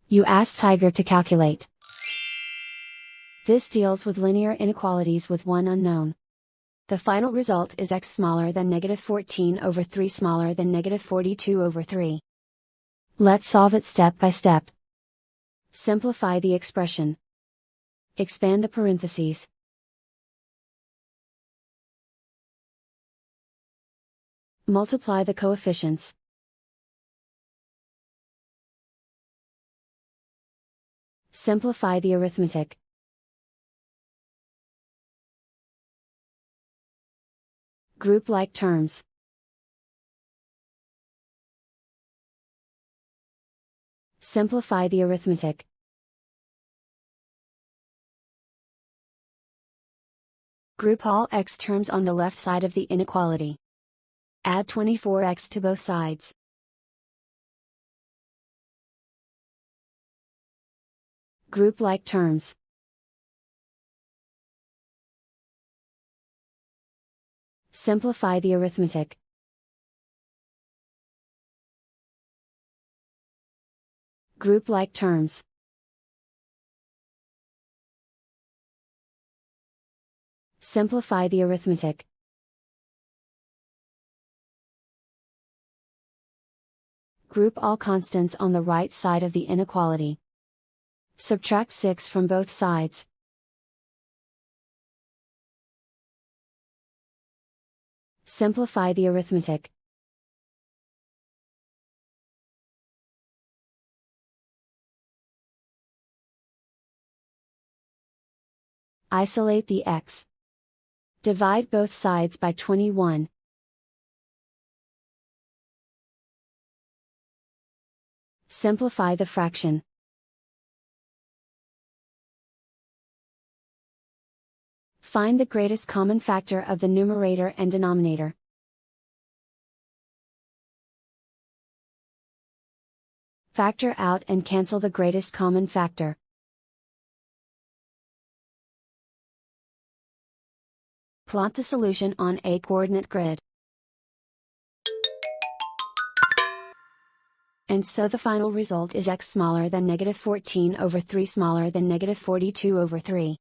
You ask Tiger to calculate. This deals with linear inequalities with one unknown. The final result is x smaller than -14/3 smaller than -42/3. Let's solve it step by step. Simplify the expression. Expand the parentheses. Multiply the coefficients. Simplify the arithmetic. Group like terms. Simplify the arithmetic. Group all x terms on the left side of the inequality. Add 24x to both sides. Group like terms. Simplify the arithmetic. Group like terms. Simplify the arithmetic. Group all constants on the right side of the inequality. Subtract 6 from both sides. Simplify the arithmetic. Isolate the x. Divide both sides by 21. Simplify the fraction. Find the greatest common factor of the numerator and denominator. Factor out and cancel the greatest common factor. Plot the solution on a coordinate grid. And so the final result is x smaller than -14/3 smaller than -42/3.